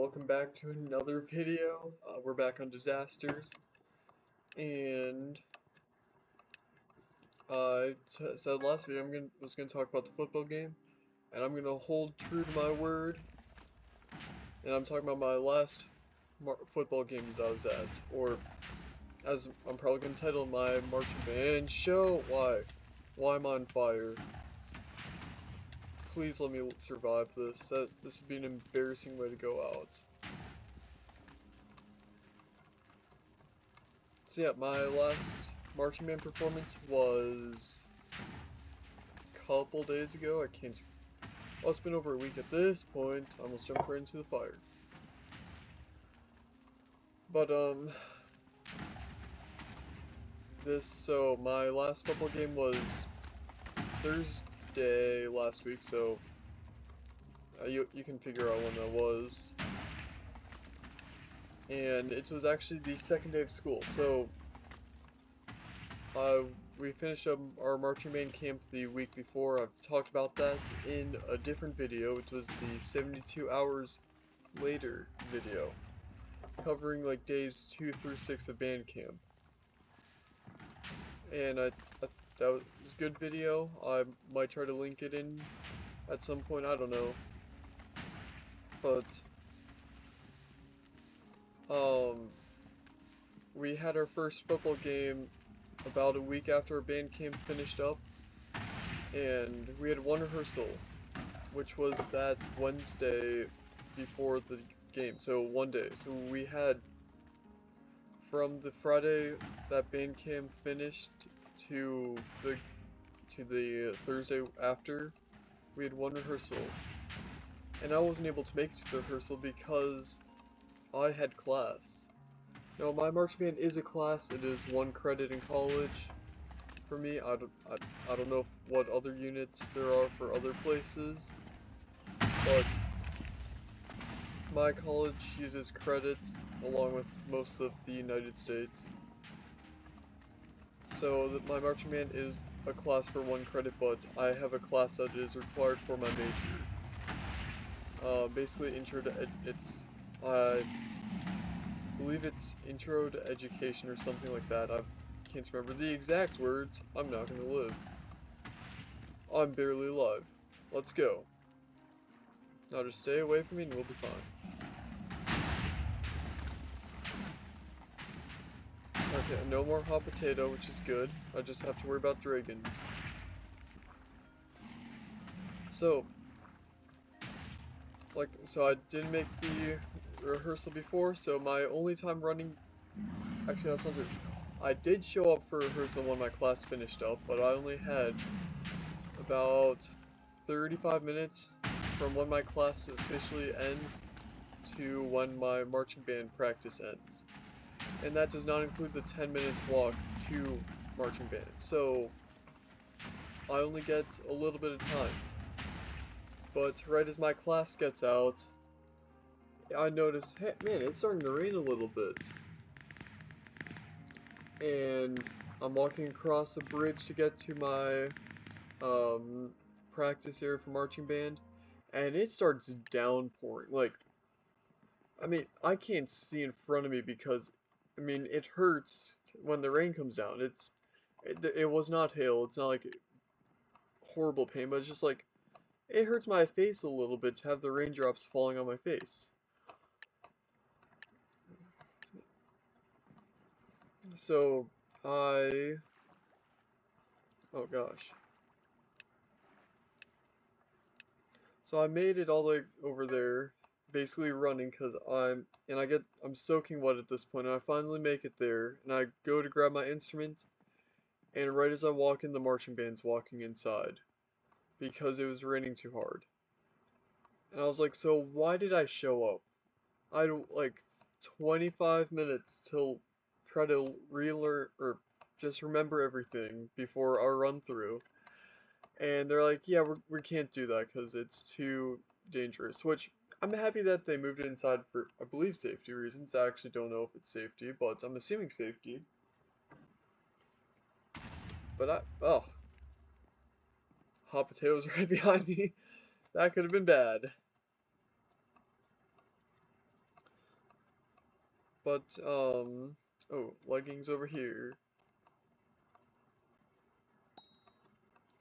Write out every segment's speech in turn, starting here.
welcome back to another video. We're back on disasters, and I said last video I was gonna talk about the football game, and I'm gonna hold true to my word. And I'm talking about my last football game that I was at, or as I'm probably gonna title my marching band show. Why am I on fire? Please let me survive this. This would be an embarrassing way to go out. So yeah, my last marching band performance was a couple days ago. Well, it's been over a week at this point. I almost jumped right into the fire. But so my last football game was Thursday last week, so you can figure out when that was. And it was actually the second day of school, so we finished up our marching band camp the week before. I've talked about that in a different video, which was the 72 hours later video, covering like days 2 through 6 of band camp. And that was a good video. I might try to link it in at some point, I don't know. But we had our first football game about a week after our band camp finished up, and we had one rehearsal, which was that Wednesday before the game, so one day. So we had, from the Friday that band camp finished to the Thursday after, we had one rehearsal, and I wasn't able to make it to the rehearsal because I had class. No, my marching band is a class. It is 1 credit in college for me. I don't know what other units there are for other places, but my college uses credits along with most of the United States. So my marching band is a class for 1 credit, but I have a class that is required for my major. Basically, I believe it's Intro to Education or something like that. I can't remember the exact words. I'm not gonna live. I'm barely alive. Let's go. Now just stay away from me and we'll be fine. Okay, no more hot potato, which is good. I just have to worry about dragons. So I didn't make the rehearsal before, so my only time running, actually that's not true. I did show up for rehearsal when my class finished up, but I only had about 35 minutes from when my class officially ends to when my marching band practice ends. And that does not include the 10 minutes walk to marching band, so I only get a little bit of time. But right as my class gets out, I notice, hey man, it's starting to rain a little bit. And I'm walking across a bridge to get to my practice area for marching band, and it starts downpouring. Like, I mean, I can't see in front of me because, I mean, it hurts when the rain comes down. It was not hail. It's not like horrible pain, but it's just like, it hurts my face a little bit to have the raindrops falling on my face. So, oh gosh. So I made it all the way over there, basically running, because I'm soaking wet at this point, and I finally make it there, and I go to grab my instrument, and right as I walk in, the marching band's walking inside, because it was raining too hard. And I was like, so why did I show up? I had like 25 minutes till try to relearn or just remember everything before our run through, and they're like, yeah, we can't do that because it's too dangerous, which I'm happy that they moved it inside for, I believe, safety reasons. I actually don't know if it's safety, but I'm assuming safety. But hot potatoes right behind me. That could have been bad. But, oh, leggings over here.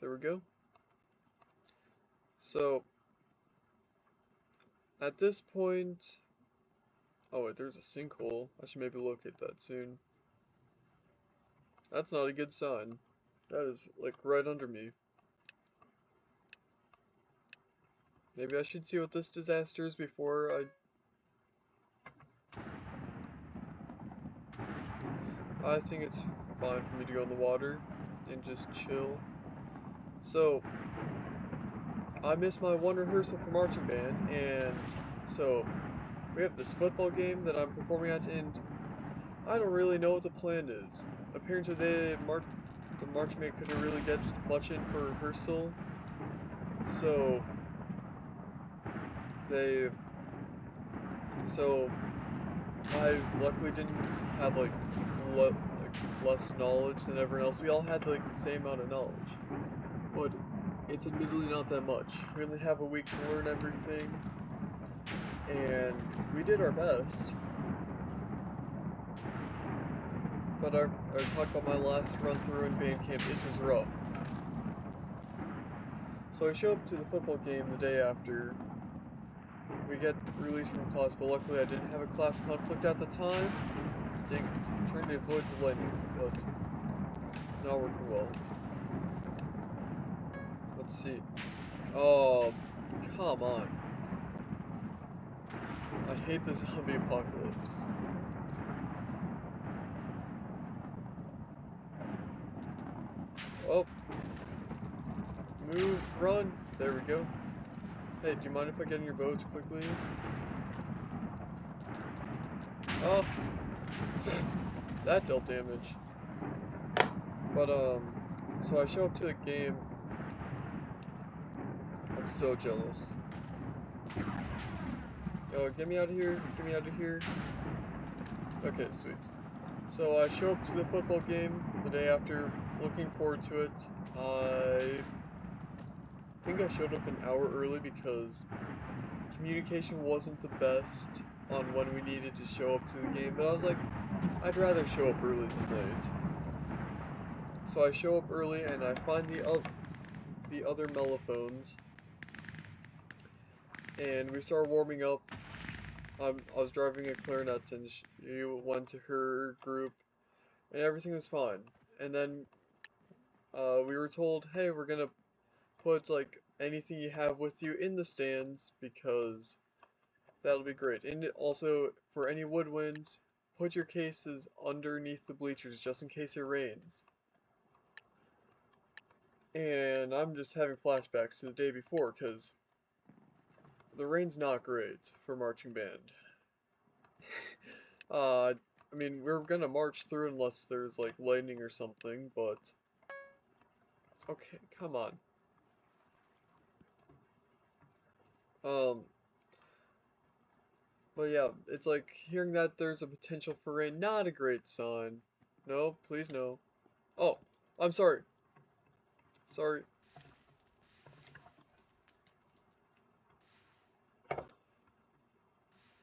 There we go. So, at this point, oh wait, there's a sinkhole. I should maybe locate that soon. That's not a good sign. That is, like, right under me. Maybe I should see what this disaster is before I think it's fine for me to go in the water and just chill. So, I missed my one rehearsal for marching band, and so we have this football game that I'm performing at, and I don't really know what the plan is. Apparently the marching band couldn't really get much in for rehearsal, so I luckily didn't have like less knowledge than everyone else. We all had like the same amount of knowledge, but it's admittedly not that much. We only have a week to learn everything, and we did our best. But I talked about my last run through in band camp. It was rough. So I show up to the football game the day after. We get released from class, but luckily I didn't have a class conflict at the time. Dang it, I'm trying to avoid the lightning, but it's not working well. Let's see. Oh, come on. I hate the zombie apocalypse. Oh. Move, run. There we go. Hey, do you mind if I get in your boats quickly? Oh. That dealt damage. But, so I show up to the game. I'm so jealous. Yo, get me out of here. Get me out of here. Okay, sweet. So I show up to the football game the day after, looking forward to it. I think I showed up an hour early because communication wasn't the best on when we needed to show up to the game, but I was like, I'd rather show up early than late. So I show up early and I find the other mellophones, and we start warming up. I was driving a clarinet and she went to her group, and everything was fine. And then we were told, hey, we're gonna put like anything you have with you in the stands because that'll be great. And also, for any woodwinds, put your cases underneath the bleachers just in case it rains. And I'm just having flashbacks to the day before because the rain's not great for marching band. I mean, we're gonna march through unless there's like lightning or something, but okay, come on. But yeah, it's like hearing that there's a potential for rain, not a great sign. No, please no. Oh, I'm sorry. Sorry.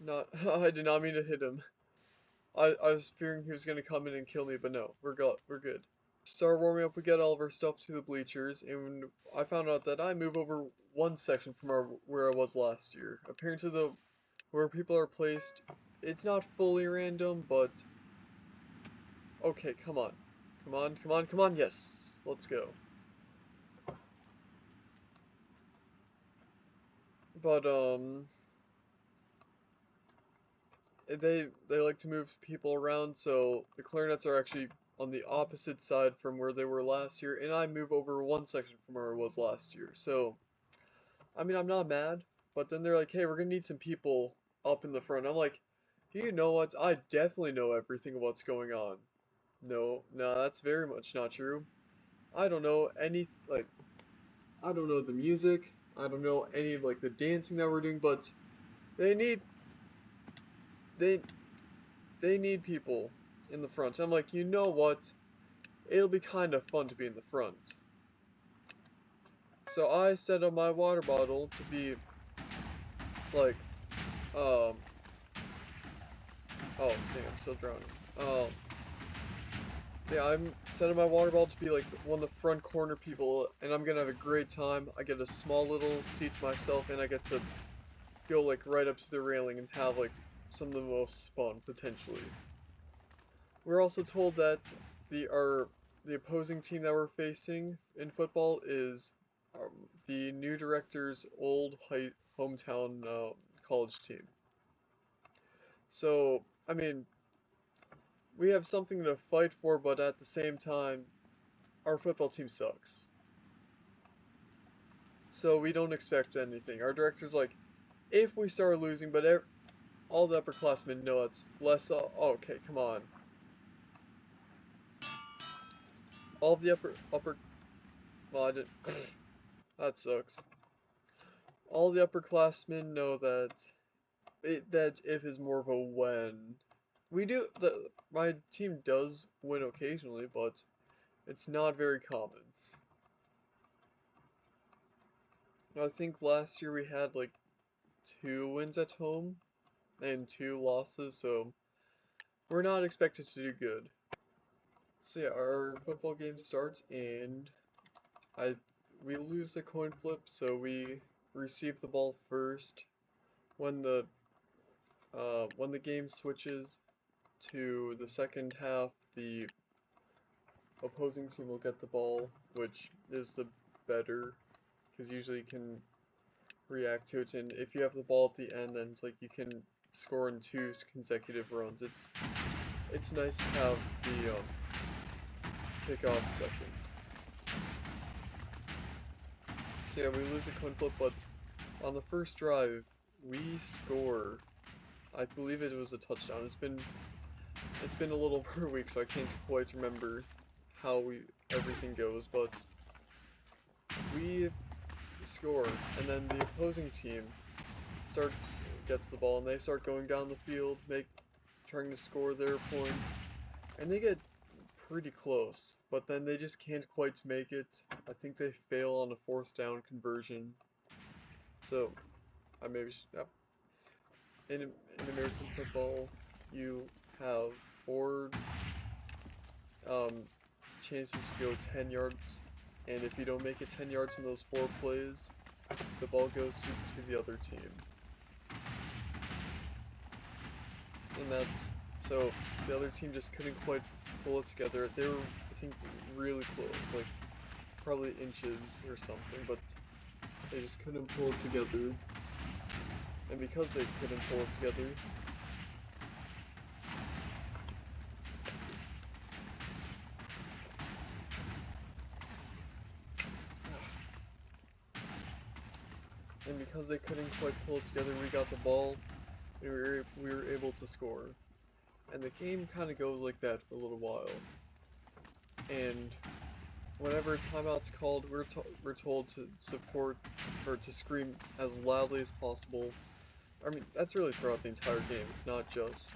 Not, I did not mean to hit him. I was fearing he was gonna come in and kill me, but no, we're good. Start warming up, we get all of our stuff to the bleachers, and I found out that I move over one section from where I was last year. Apparently where people are placed, it's not fully random, but okay, come on. Come on, come on, come on, yes, let's go. But, they like to move people around, so the clarinets are actually on the opposite side from where they were last year, and I move over one section from where I was last year. So, I mean, I'm not mad, but then they're like, hey, we're gonna need some people up in the front. I'm like, you know what? I definitely know everything of what's going on. No, that's very much not true. I don't know I don't know the music. I don't know any of, like, the dancing that we're doing, but they need people in the front. I'm like, you know what? It'll be kind of fun to be in the front. So I set up my water bottle to be like Oh, dang, I'm still drowning. Yeah, I'm setting my water ball to be like one of the front corner people, and I'm gonna have a great time. I get a small little seat to myself, and I get to go like right up to the railing and have like some of the most fun, potentially. We're also told that the opposing team that we're facing in football is the new director's old hometown college team. So, I mean, we have something to fight for, but at the same time, our football team sucks. So we don't expect anything. Our director's like, if we start losing, but all the upperclassmen know it's less. Okay, come on. All of the upper. Well, I didn't. That sucks. All the upperclassmen know that that if is more of a when. We do my team does win occasionally, but it's not very common. I think last year we had like 2 wins at home and 2 losses, so we're not expected to do good. So yeah, our football game starts and I we lose the coin flip, so we receive the ball first. When the game switches to the second half, the opposing team will get the ball, which is the better, because usually you can react to it, and if you have the ball at the end, then it's like you can score in 2 consecutive runs. It's nice to have the kickoff session. So yeah, we lose a coin flip, but on the first drive, we score. I believe it was a touchdown. It's been a little over a week, so I can't quite remember how everything goes, but we score, and then the opposing team gets the ball, and they start going down the field, trying to score their points, and they get pretty close, but then they just can't quite make it. I think they fail on a 4th down conversion. So, I maybe in American football, you have 4 um, chances to go 10 yards, and if you don't make it 10 yards in those 4 plays, the ball goes to the other team. And so the other team just couldn't quite pull it together. They were, I think, really close, like probably inches or something, but they just couldn't pull it together. And because they couldn't pull it together, we got the ball, and we were able to score. And the game kind of goes like that for a little while. And whenever timeout's called, we're told to support or to scream as loudly as possible. I mean, that's really throughout the entire game. It's not just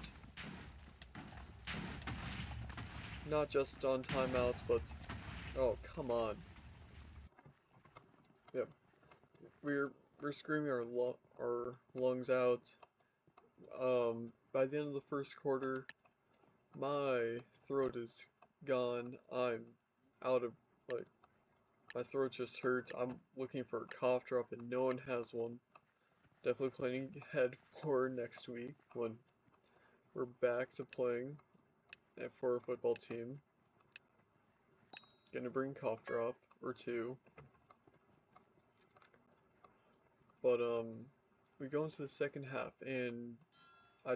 on timeouts, but oh, come on. Yep. We're screaming our lungs out. By the end of the first quarter, my throat is gone. I'm out of, like, my throat just hurts. I'm looking for a cough drop and no one has one. Definitely planning ahead for next week when we're back to playing for a football team. Gonna bring cough drop or 2. But we go into the second half and I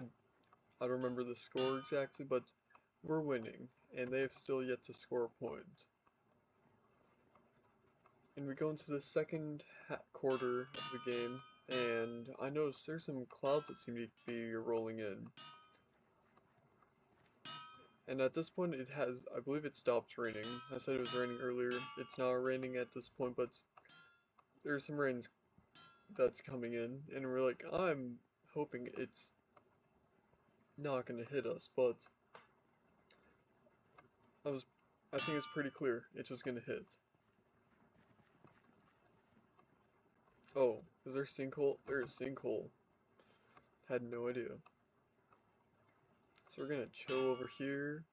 don't remember the score exactly, but we're winning and they have still yet to score a point. And we go into the second quarter of the game, and I noticed there's some clouds that seem to be rolling in. And at this point I believe it stopped raining. I said it was raining earlier. It's not raining at this point, but there's some rain that's coming in, and we're like, I'm hoping it's not gonna hit us, but I think it's pretty clear it's just gonna hit. Oh, is there a sinkhole? There's a sinkhole. Had no idea. So we're gonna chill over here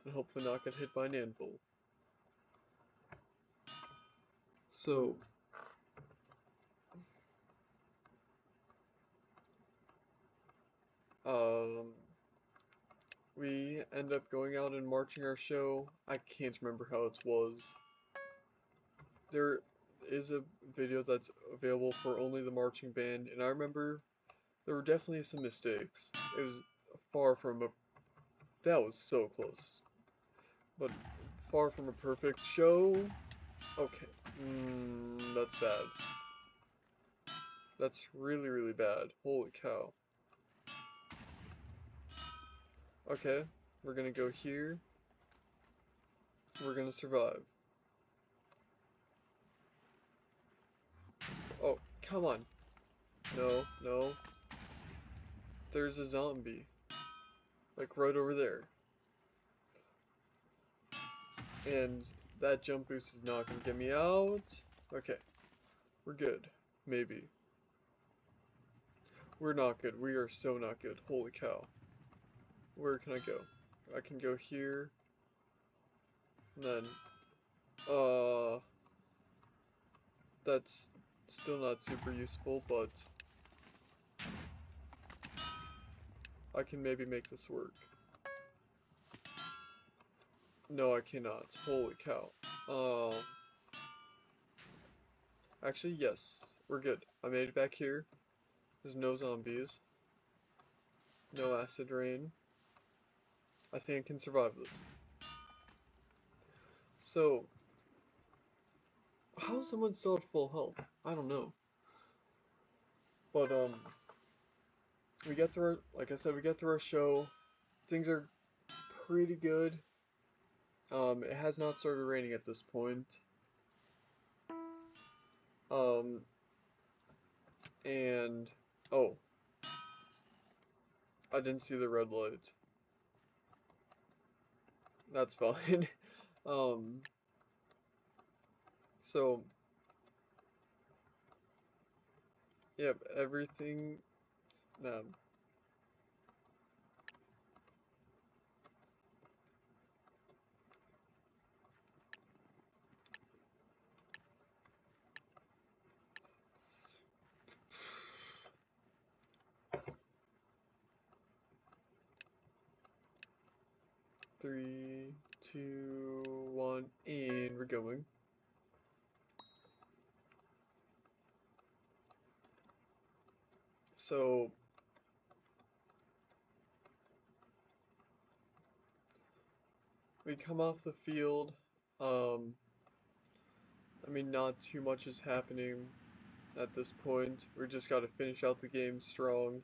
and hopefully not get hit by an anvil. So we end up going out and marching our show. I can't remember how it was. There is a video that's available for only the marching band, and I remember there were definitely some mistakes. It was far from a... That was so close. But far from a perfect show. Okay. That's bad. That's really, really bad. Holy cow. Okay. We're gonna go here. We're gonna survive. Oh, come on. No, no. There's a zombie. Like right over there. And that jump boost is not gonna get me out. Okay. We're good. Maybe. We're not good. We are so not good. Holy cow. Where can I go? I can go here. And then, that's still not super useful, but I can maybe make this work. No, I cannot. Holy cow. Actually, yes. We're good. I made it back here. There's no zombies. No acid rain. I think I can survive this. So, how is someone still at full health? I don't know. But, we get through our, like I said, we get through our show. Things are pretty good. It has not started raining at this point. And, oh. I didn't see the red light. That's fine. So, yep, everything, 3, 2, 1, and we're going. So, we come off the field. I mean, not too much is happening at this point. We just got to finish out the game strong.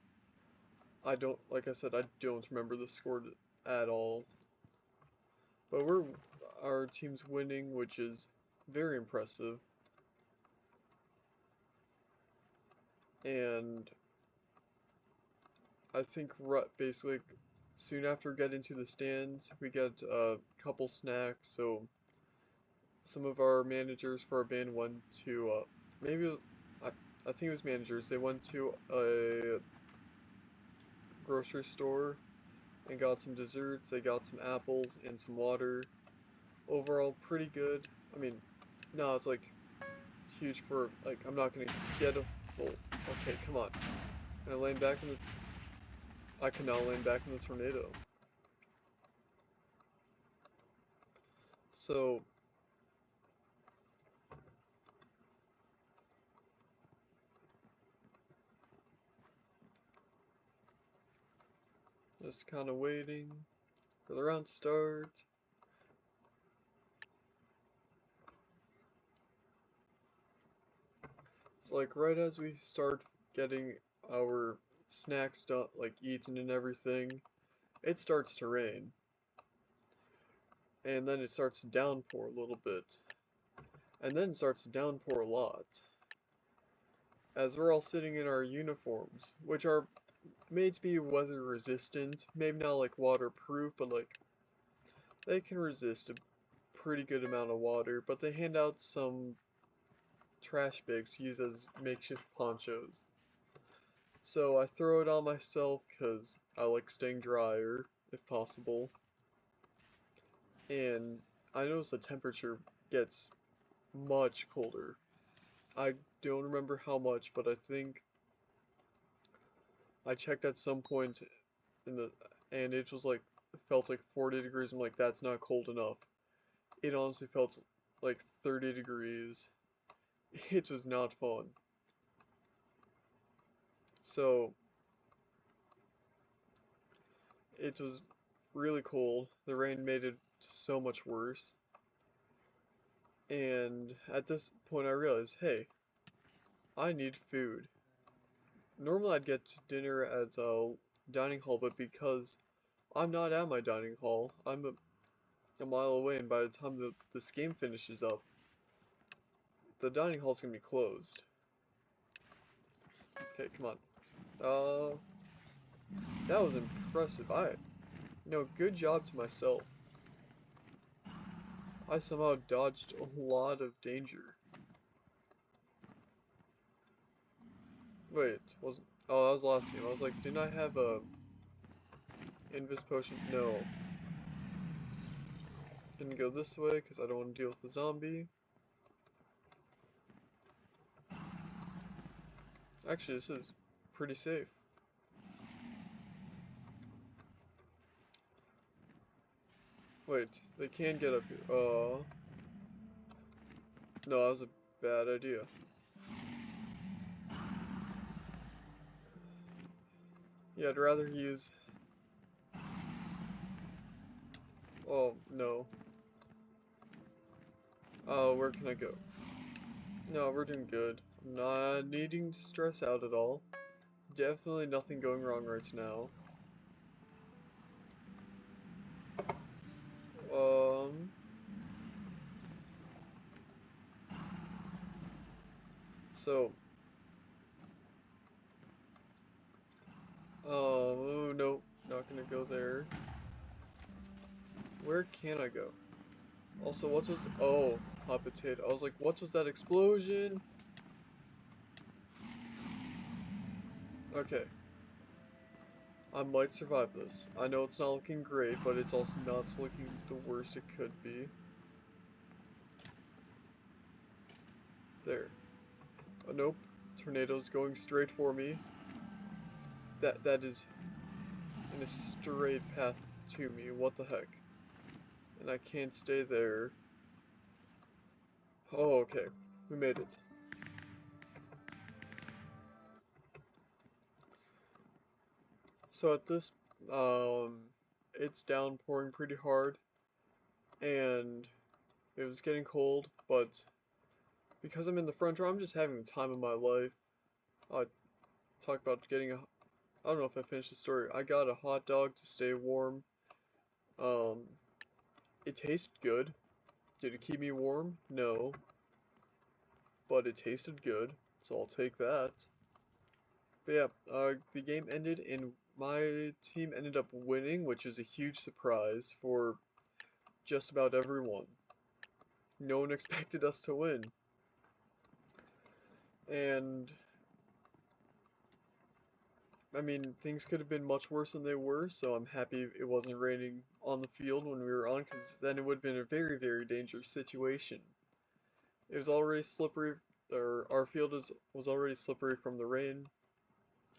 Like I said, I don't remember the score at all. But our team's winning, which is very impressive. And I think basically soon after getting to the stands, we get a couple snacks. So some of our managers for our band went to I think it was managers. They went to a grocery store and got some desserts. They got some apples and some water. Overall, pretty good. I mean, no, it's like huge for like I'm not gonna get a full. Okay, come on. Can I land back in the? I can now land back in the tornado. So. Just kind of waiting for the round to start. So like right as we start getting our snacks done, like eaten and everything, it starts to rain. And then it starts to downpour a little bit. And then it starts to downpour a lot. As we're all sitting in our uniforms, which are made to be weather resistant, maybe not like waterproof, but like they can resist a pretty good amount of water, but they hand out some trash bags to use as makeshift ponchos. So I throw it on myself because I like staying drier, if possible. And I notice the temperature gets much colder. I don't remember how much, but I think I checked at some point in the, and it was like, felt like 40 degrees. I'm like, that's not cold enough. It honestly felt like 30 degrees. It was not fun. So it was really cold. The rain made it so much worse. And at this point I realized, hey, I need food. Normally I'd get dinner at a dining hall, but because I'm not at my dining hall, I'm a mile away, and by the time this game finishes up, the dining hall's gonna be closed. Okay, come on. That was impressive. Good job to myself. I somehow dodged a lot of danger. Wait, wasn't... Oh, that was the last game. I was like, didn't I have a Invis potion? No. Didn't go this way because I don't want to deal with the zombie. Actually, this is pretty safe. Wait, they can get up here. No, that was a bad idea. Yeah, I'd rather use... Oh, no. Oh, where can I go? No, we're doing good. I'm not needing to stress out at all. Definitely nothing going wrong right now. Um... So... Oh, no. Not gonna go there. Where can I go? Also, what was... Oh, hot potato. I was like, what was that explosion? Okay. I might survive this. I know it's not looking great, but it's also not looking the worst it could be. There. Oh, nope. Tornado's going straight for me. That is in a straight path to me. What the heck? And I can't stay there. Oh, okay. We made it. So at this, it's downpouring pretty hard, and it was getting cold, but because I'm in the front row, I'm just having the time of my life. I talk about getting a, I don't know if I finished the story. I got a hot dog to stay warm. Um, it tasted good. Did it keep me warm? No. But it tasted good, so I'll take that. But yeah, the game ended and my team ended up winning, which is a huge surprise for just about everyone. No one expected us to win. And I mean, things could have been much worse than they were, so I'm happy it wasn't raining on the field when we were on, because then it would have been a very, very dangerous situation. It was already slippery, or our field was already slippery from the rain.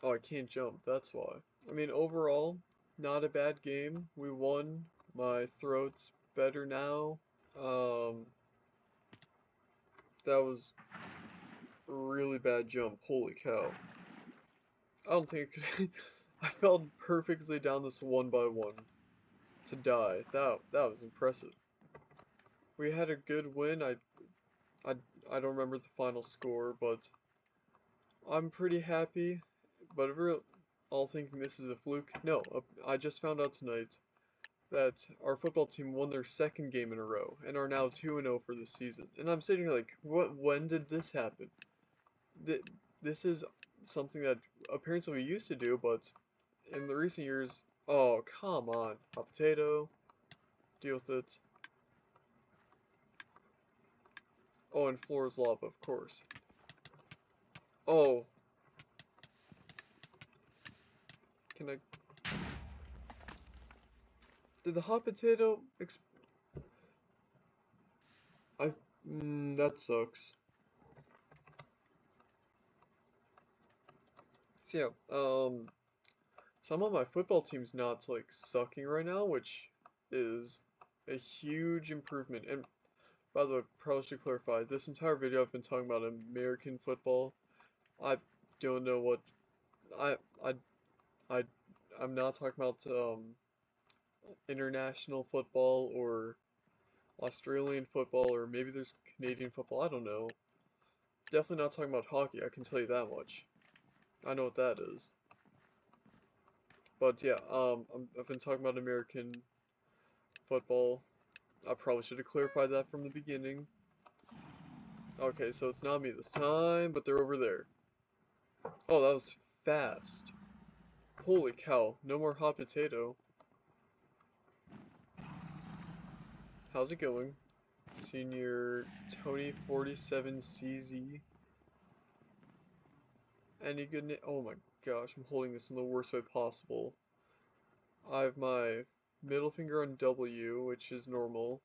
Oh, I can't jump, that's why. I mean, overall, not a bad game. We won. My throat's better now. That was a really bad jump. Holy cow. I don't think I could... I fell perfectly down this one by one to die. That was impressive. We had a good win. I don't remember the final score, but I'm pretty happy. But if we're all thinking this is a fluke, no. I just found out tonight that our football team won their second game in a row and are now 2-0 for the season. And I'm sitting here like, when did this happen? This is something that apparently we used to do, but in the recent years, oh, come on. Hot potato. Deal with it. Oh, and floor is lava, of course. Oh. Can I... Did the hot potato that sucks. So yeah, some of my football team's not like sucking right now, which is a huge improvement. And by the way, probably should clarify, this entire video I've been talking about American football. I don't know what I I I I'm not talking about international football or Australian football or maybe there's Canadian football. I don't know. Definitely not talking about hockey. I can tell you that much. I know what that is. But yeah, I've been talking about American football. I probably should have clarified that from the beginning. Okay, so it's not me this time, but they're over there. Oh, that was fast. Holy cow, no more hot potato. How's it going? Senior Tony 47CZ. Any good name? Oh my gosh, I'm holding this in the worst way possible. I have my middle finger on W, which is normal.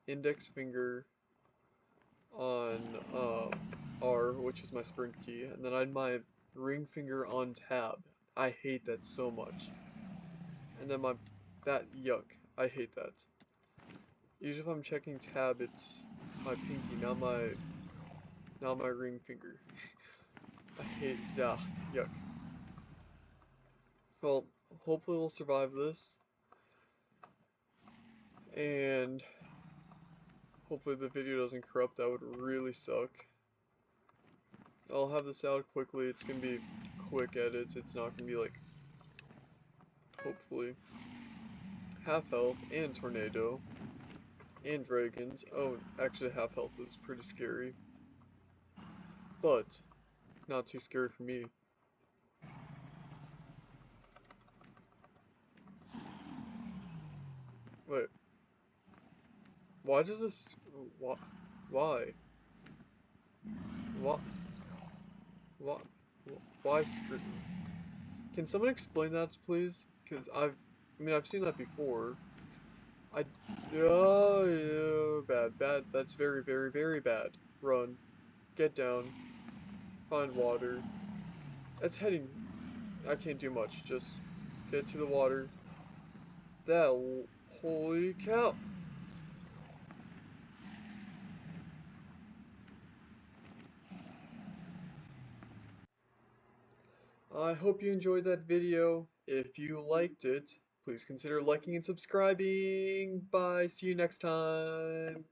Index finger on R, which is my sprint key, and then I had my ring finger on tab. I hate that so much. And then yuck, I hate that. Usually if I'm checking tab, it's my pinky, not my ring finger. I hate, yuck. Well, hopefully we'll survive this. And hopefully the video doesn't corrupt, that would really suck. I'll have this out quickly, it's gonna be quick edits, it's not gonna be like, hopefully, half health and tornado, and dragons. Oh, actually half health is pretty scary, but not too scary for me. Wait, why does this, why, what, what, why screw? Can someone explain that, please? Because I've seen that before. Oh, yeah, bad. That's very, very, very bad. Run. Get down. Find water. That's heading. I can't do much. Just get to the water. Holy cow. I hope you enjoyed that video. If you liked it, please consider liking and subscribing. Bye. See you next time.